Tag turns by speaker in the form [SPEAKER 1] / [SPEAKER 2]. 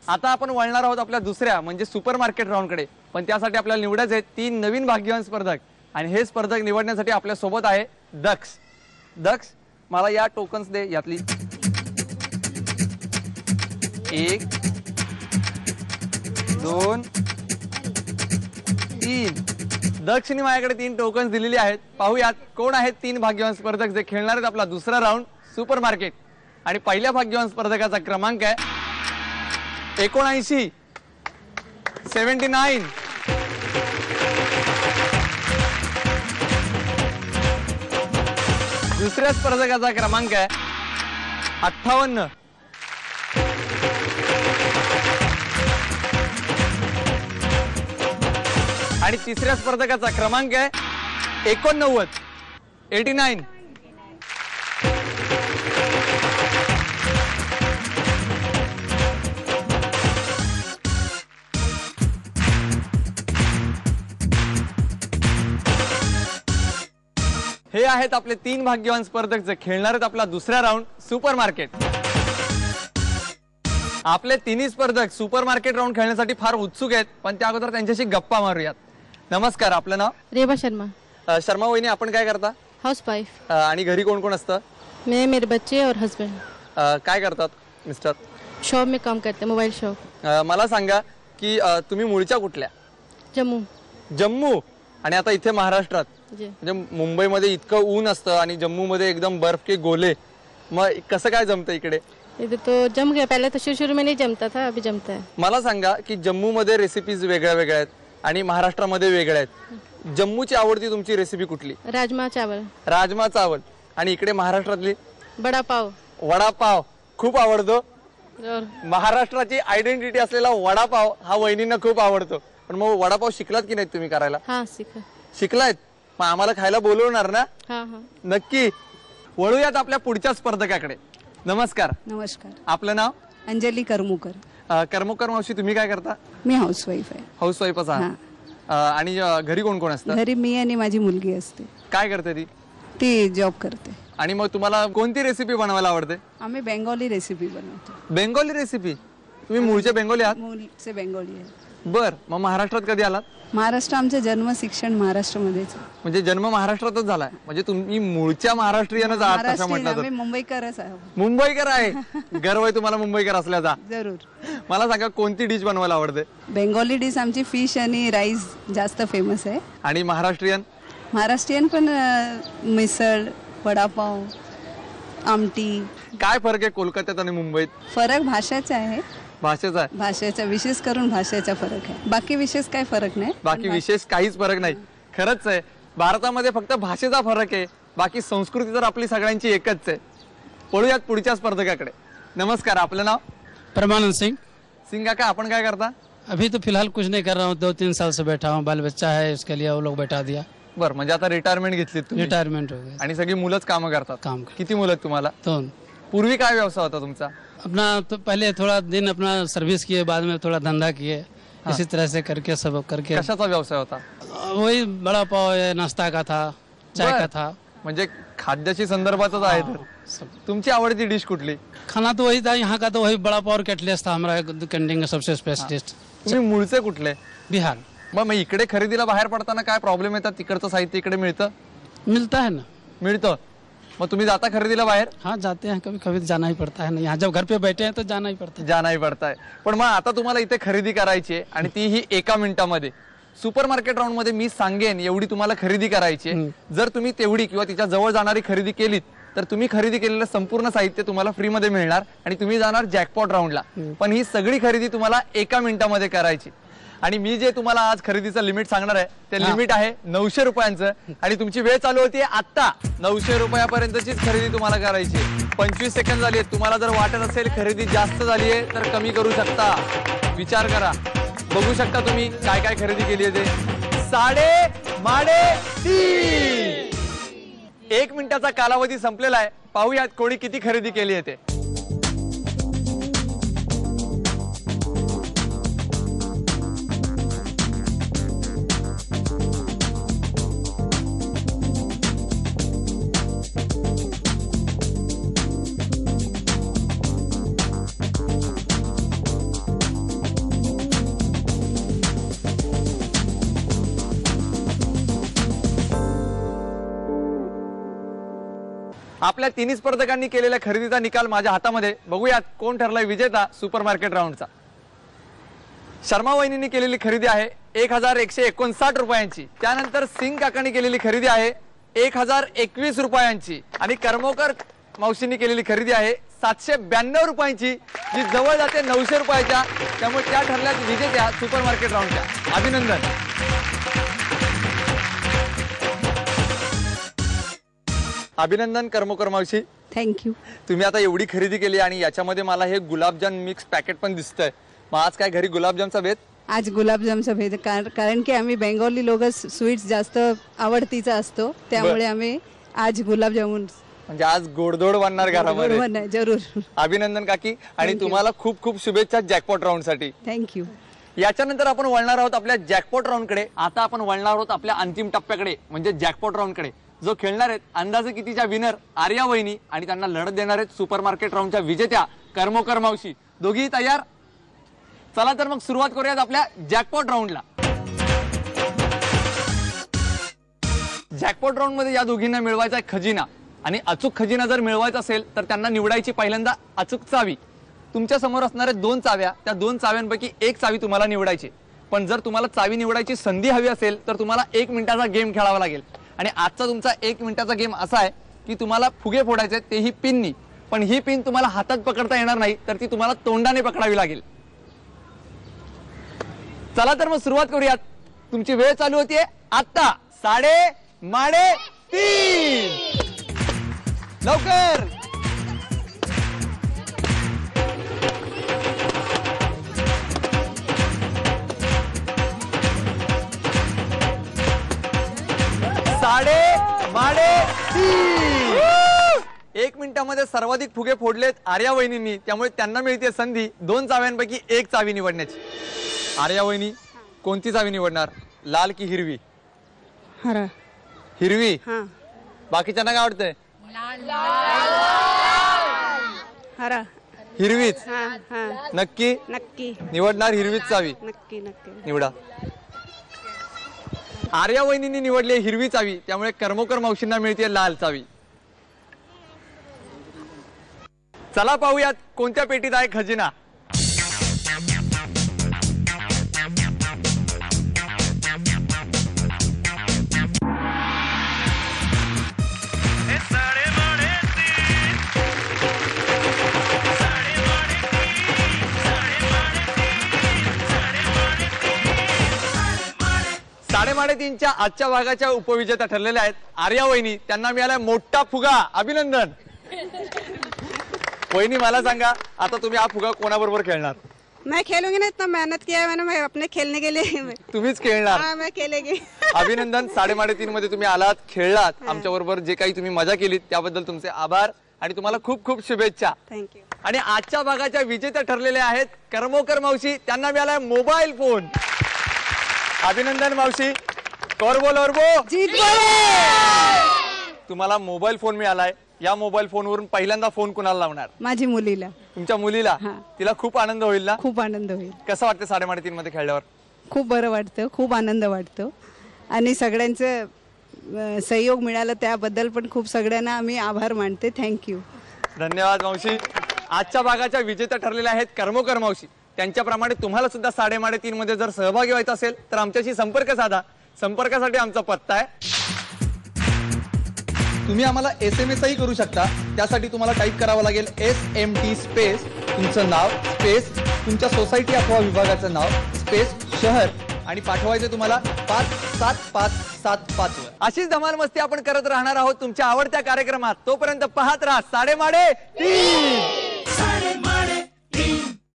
[SPEAKER 1] आता आपण वळणार आहोत आपल्या दुसऱ्या म्हणजे सुपर मार्केट राऊंडकडे, पण त्यासाठी आपल्याला निवडायचे आहेत 3 नवीन भाग्यवान स्पर्धक आणि हे स्पर्धक निवडण्यासाठी आपल्या सोबत आहे दक्ष. दक्ष, मला या टोकन्स दे. यातली 1 2 3. दक्षने माझ्याकडे 3 टोकन्स दिलेली आहेत. पाहूयात कोण आहेत 3 भाग्यवान स्पर्धक जे खेळणार आहेत आपला दुसरा राऊंड सुपर मार्केट. आणि पहिल्या भाग्यवान स्पर्धकाचा क्रमांक आहे 79 79. दुसऱ्या स्पर्धकाचा क्रमांक आहे 58. आणि तिसऱ्या स्पर्धकाचा क्रमांक आहे 89 89. हे आहेत आपले 3 भाग्यवान स्पर्धक जे खेळणार आहेत आपला दुसरा राऊंड सुपर मार्केट. आपले 3 स्पर्धक सुपर मार्केट राऊंड खेळण्यासाठी फार उत्सुक आहेत, पण त्या अगोदर त्यांच्याशी गप्पा मारूयात. नमस्कार, आपलं नाव?
[SPEAKER 2] रेबा शर्मा.
[SPEAKER 1] शर्मा वहिनी, आपण काय करता?
[SPEAKER 2] House wife.
[SPEAKER 1] आणि घरी कोण कोण असतं?
[SPEAKER 2] मैं, मेरे बच्चे और हस्बैंड.
[SPEAKER 1] काय करतात मिस्टर?
[SPEAKER 2] शॉप में काम करते, मोबाइल शॉप.
[SPEAKER 1] मला सांगा की तुम्ही मूळच्या कुठल्या?
[SPEAKER 2] जम्मू.
[SPEAKER 1] जम्मू. आणि आता इथे महाराष्ट्रात
[SPEAKER 2] जी.
[SPEAKER 1] म्हणजे मुंबईमध्ये इतकं ऊन असतं आणि जम्मूमध्ये एकदम बर्फ के गोले, मग कसं काय जमतं इकडे?
[SPEAKER 2] इधर तो जम गया, पहले तो शुरू में नहीं जमता था, अभी जमता है.
[SPEAKER 1] मला सांगा की जम्मूमध्ये रेसिपीज वेगळ्या वेगळ्या आहेत आणि महाराष्ट्रामध्ये वेगळ्या आहेत. जम्मूची आवडती तुमची रेसिपी कुठली?
[SPEAKER 2] राजमा चावल.
[SPEAKER 1] राजमा चावल. आणि इकडे महाराष्ट्रातली?
[SPEAKER 2] बड़ा पाव.
[SPEAKER 1] वडापाव खूप आवडतो.
[SPEAKER 2] और
[SPEAKER 1] महाराष्ट्राची आयडेंटिटी असलेला वडापाव हा वहिनींना खूप आवडतो. पण मग वडापाव शिकलात की नाही तुम्ही करायला?
[SPEAKER 2] हाँ सीखा.
[SPEAKER 1] शिकलायत? मग आम्हाला खायला बोलवणार ना?
[SPEAKER 2] हाँ हाँ.
[SPEAKER 1] नक्की. वळूयात आपल्या पुढच्या स्पर्धकाकडे. नमस्कार.
[SPEAKER 3] नमस्कार.
[SPEAKER 1] आपलं नाव?
[SPEAKER 3] अंजली करमुकर.
[SPEAKER 1] कर्मकर मावशी, तुम्ही काय करता?
[SPEAKER 3] मी हाऊसवाईफ आहे.
[SPEAKER 1] हाऊसवाईफच आहात. आणि घरी कोण कोण असतं?
[SPEAKER 3] घरी मी आणि माझी मुलगी असते.
[SPEAKER 1] काय करते ती?
[SPEAKER 3] ती जॉब करते.
[SPEAKER 1] आणि मग तुम्हाला कोणती रेसिपी बनवायला आवडते?
[SPEAKER 3] आम्ही बेंगोली रेसिपी बनवतो.
[SPEAKER 1] Bengali recipe? तुम्ही मूळचे बेंगोली आहात?
[SPEAKER 3] मूळचे बेंगोली आहे.
[SPEAKER 1] बर, मग महाराष्ट्रात कधी आलात?
[SPEAKER 3] महाराष्ट्र, आमचं जन्म शिक्षण महाराष्ट्रामध्येच.
[SPEAKER 1] म्हणजे जन्म महाराष्ट्रातच झालाय, म्हणजे तुम्ही मूळच्या महाराष्ट्रीयनच आहात तसं म्हटलं
[SPEAKER 3] आम्ही
[SPEAKER 1] तर.
[SPEAKER 3] मुंबईकरच आहोत.
[SPEAKER 1] मुंबईकर आहे. गर्व आहे तुम्हाला मुंबईकर असल्याचा.
[SPEAKER 3] जरूर.
[SPEAKER 1] मला सांगा कोणती डिश बनवायला आवडते?
[SPEAKER 3] बेंगोली डिश आमची फिश आणि राईस जास्त फेमस आहे.
[SPEAKER 1] आणि महाराष्ट्रीयन?
[SPEAKER 3] महाराष्ट्रीयन पण मिसळ, वडापाव, आमटी.
[SPEAKER 1] काय फरक आहे कोलकात्यात आणि मुंबईत?
[SPEAKER 3] फरक भाषेचा आहे.
[SPEAKER 1] भाषेचा आहे?
[SPEAKER 3] भाषेचा, विशेष करून भाषेचा फरक आहे. बाकी विशेष काही फरक नाही.
[SPEAKER 1] बाकी विशेष काहीच फरक नाही. खरंच आहे, भारतामध्ये फक्त भाषेचा फरक आहे, बाकी संस्कृती तर आपली सगळ्यांची एकच आहे. पळूयात पुढच्या स्पर्धकाकडे. नमस्कार, आपलं नाव?
[SPEAKER 4] परमानंद सिंह.
[SPEAKER 1] सिंग काका, आपण काय करता?
[SPEAKER 4] अभी तो फिलहाल कुछ नहीं कर रहा हूँ, 2-3 साल से बैठा हूँ, बाल बच्चा है उसके लिए वो लोग बैठा दिया.
[SPEAKER 1] बरं, म्हणजे आता रिटायरमेंट घेतली तुम्ही?
[SPEAKER 4] रिटायरमेंट हो गया.
[SPEAKER 1] आणि सगळी मुलंच कामं करतात?
[SPEAKER 4] काम
[SPEAKER 1] किती मुलं आहेत तुम्हाला?
[SPEAKER 4] 2.
[SPEAKER 1] पूर्वी काय व्यवसाय होता तुमचा?
[SPEAKER 4] अपना तो पहले थोड़ा दिन अपना सर्विस किए, बाद में थोड़ा धंधा किए, इसी तरह से करके सब करके.
[SPEAKER 1] कशाचा व्यवसाय होता?
[SPEAKER 4] वही बड़ा पाव नाश्ता का था, चाय का था.
[SPEAKER 1] म्हणजे खाद्याशी संदर्भातच आहे. तर तुमची आवडती डिश कुठली?
[SPEAKER 4] खाना तो वही था, यहाँ का तो वही बड़ा पाव और कटलेस था हमारा कैंटीन का सबसे स्पेशलिस्ट.
[SPEAKER 1] तुम्ही मूळचे कुठले?
[SPEAKER 4] बिहार.
[SPEAKER 1] मग इकडे खरेदीला बाहेर पडताना काय प्रॉब्लेम येतात? तिकडचं साहित्य इकडे मिळतं?
[SPEAKER 4] मिलता है ना.
[SPEAKER 1] मिळतं. मग तुम्ही जाता खरेदीला बाहेर?
[SPEAKER 4] हाँ जाते हैं, कभी कभी जाना ही पड़ता है ना. यहाँ जब घर पे बैठे हैं तो जाना ही पड़ता है.
[SPEAKER 1] जानाही पडताय. पण मग आता तुम्हाला इथे खरेदी करायची आहे आणि ती ही 1 मिनिटामध्ये. सुपर मार्केट राऊंड मध्ये मी सांगेन एवढी तुम्हाला खरेदी करायची आहे. जर तुम्ही तेवढी किंवा तिच्या जवळ जाणारी खरेदी केलीत तर तुम्ही खरेदी केलेलं संपूर्ण साहित्य तुम्हाला फ्री मध्ये मिळणार आणि तुम्ही जाणार जॅकपॉट राऊंडला. पण ही सगळी खरेदी तुम्हाला 1 मिनिटामध्ये करायची. आणि मी जे तुम्हाला आज खरेदीचं लिमिट सांगणार आहे ते लिमिट आहे 900 रुपयांचं. आणि तुमची वेळ चालू होती आता. 900 रुपयापर्यंतचीच खरेदी तुम्हाला करायची. 25 सेकंद झाली आहेत. तुम्हाला जर वाटत असेल खरेदी जास्त झाली आहे तर कमी करू शकता. विचार करा. बघू शकता तुम्ही काय काय खरेदी केली आहे ते. 3.5. 1 मिनिटाचा कालावधी संपलेला आहे. पाहूयात कोणी किती खरेदी केली आहे ते. आपल्या तिन्ही स्पर्धकांनी केलेल्या खरेदीचा निकाल माझ्या हातामध्ये. बघूयात कोण ठरलाय विजेता सुपर मार्केट राऊंडचा. शर्मा वहिनींनी केलेली खरेदी आहे 1159 रुपयांची. त्यानंतर सिंग काकांनी केलेली खरेदी आहे 1021 रुपयांची. आणि कर्मोकर मावशींनी केलेली खरेदी आहे 792 रुपयांची, जी जवळ जाते 900 रुपयाच्या. त्यामुळे त्या ठरल्यात विजेत्या सुपर मार्केट राऊंडच्या. अभिनंदन. अभिनंदन कर्मोकर मावशी.
[SPEAKER 3] थँक्यू.
[SPEAKER 1] तुम्ही आता एवढी खरेदी केली आणि याच्यामध्ये मला हे गुलाबजाम मिक्स पॅकेट पण दिसतंय. मग आज काय घरी गुलाबजामचा बेत?
[SPEAKER 3] आज गुलाबजामचा भेद कारण की आम्ही बेंगॉली लोक स्वीट्स जास्त आवडतीचा असतो, त्यामुळे आम्ही आज गुलाबजामुन
[SPEAKER 1] म्हणजे आज गोडधोड बनणार घरामध्ये.
[SPEAKER 3] जरूर.
[SPEAKER 1] अभिनंदन काकी. आणि तुम्हाला खूप खूप शुभेच्छा जॅकपॉट राऊंड साठी.
[SPEAKER 3] थँक्यू.
[SPEAKER 1] याच्यानंतर आपण वळणार आहोत आपल्या जॅकपॉट राऊंड कडे. आता आपण वळणार आहोत आपल्या अंतिम टप्प्याकडे म्हणजे जॅकपॉट राऊंड कडे. जो खेळणार आहेत अंदाजे कितीच्या विनर आर्या वहिनी आणि त्यांना लढत देणार आहेत सुपर मार्केट राऊंडच्या विजेत्या कर्मोकर मावशी. दोघी तयार? चला तर मग सुरुवात करूयात आपल्या जॅकपॉट राऊंडला. जॅकपॉट राऊंड मध्ये या दोघींना मिळवायचा आहे खजिना. आणि अचूक खजिना जर मिळवायचा असेल तर त्यांना निवडायची पहिल्यांदा अचूक चावी. तुमच्या समोर असणाऱ्या 2 चाव्या, त्या 2 चाव्यांपैकी एक चावी तुम्हाला निवडायची. पण जर तुम्हाला चावी निवडायची संधी हवी असेल तर तुम्हाला 1 मिनिटाचा गेम खेळावा लागेल. आणि आजचा तुमचा 1 मिनिटाचा गेम असा आहे की तुम्हाला फुगे फोडायचे तेही पिननी. पण ही पिन तुम्हाला हातात पकडता येणार नाही, तर ती तुम्हाला तोंडाने पकडावी लागेल. चला तर मग सुरुवात करूयात. तुमची वेळ चालू होतीये आता 3:30. लवकर. (3:30). 1 मिनिटामध्ये सर्वाधिक फुगे फोडलेत आर्या वहिनींनी, त्यामुळे त्यांना मिळते संधी 2 चाव्यांपैकी एक चावी निवडण्याची. आर्या वहिनी कोणती चावी निवडणार, लाल की हिरवी?
[SPEAKER 3] हरा.
[SPEAKER 1] हिरवी.
[SPEAKER 3] हां.
[SPEAKER 1] बाकीच्यांना काय आवडतंय?
[SPEAKER 3] हरा.
[SPEAKER 1] हिरवीच.
[SPEAKER 3] हां हां.
[SPEAKER 1] नक्की
[SPEAKER 3] नक्की
[SPEAKER 1] निवडणार हिरवीच चावी?
[SPEAKER 3] नक्की नक्की.
[SPEAKER 1] निवडा. आर्या वहिनींनी निवडली हिरवी चावी, त्यामुळे कर्मोकर मावशींना मिळते लाल चावी. चला पाहूयात कोणत्या पेटीत आहे खजिना. साडेतीनच्या आजच्या भागाच्या उपविजेता ठरलेल्या आहेत आर्या वहिनी. त्यांना मिळालाय मोठा फुगा. अभिनंदन. वहिनी मला सांगा, आता तुम्ही हा फुगा कोणाबरोबर खेळणार?
[SPEAKER 3] मैं खेलूंगी ना, इतना मेहनत किया है मैंने, मैं अपने खेलने के लिए.
[SPEAKER 1] तुम्हीच खेळणार?
[SPEAKER 3] हाँ, मैं खेलेगी.
[SPEAKER 1] अभिनंदन. 3:30 मध्ये तुम्ही आलात, खेळलात आमच्या बरोबर. जे काही तुम्ही मजा केलीत त्याबद्दल तुमचे आभार आणि तुम्हाला खूप खूप शुभेच्छा.
[SPEAKER 3] थँक्यू.
[SPEAKER 1] आणि आजच्या भागाच्या विजेत्या ठरलेल्या आहेत कर्मोकर मावशी. त्यांना मिळालाय मोबाईल फोन. अभिनंदन मावशी. तुम्हाला मोबाईल फोन मिळालाय. या मोबाईल फोनवरून पहिल्यांदा फोन कुणाला लावणार?
[SPEAKER 3] माझी मुलीला.
[SPEAKER 1] तुमच्या मुलीला? तिला खूप आनंद होईल ना?
[SPEAKER 3] खूप आनंद होईल.
[SPEAKER 1] कसं वाटतं 3:30 मध्ये खेळल्यावर?
[SPEAKER 3] खूप बरं वाटतं, खूप आनंद वाटतो. आणि सगळ्यांचं सहयोग मिळालं त्याबद्दल पण खूप सगळ्यांना आम्ही आभार मानते. थँक्यू.
[SPEAKER 1] धन्यवाद मावशी. आजच्या भागाच्या विजेत्या ठरलेल्या आहेत कर्मोकर मावशी. त्यांच्याप्रमाणे तुम्हाला सुद्धा 3:30 मध्ये जर सहभागी व्हायचं असेल तर आमच्याशी संपर्क साधा. संपर्कासाठी आमचा पत्ता आहे. तुम्ही आम्हाला SMS करू शकता. त्यासाठी तुम्हाला टाईप करावं लागेल SMT स्पेस तुमचं नाव स्पेस तुमच्या सोसायटी अथवा विभागाचं नाव स्पेस शहर आणि पाठवायचं तुम्हाला 57575 वर. अशीच धमाल मस्ती आपण करत राहणार आहोत तुमच्या आवडत्या कार्यक्रमात. तोपर्यंत पाहत राहा 3:30.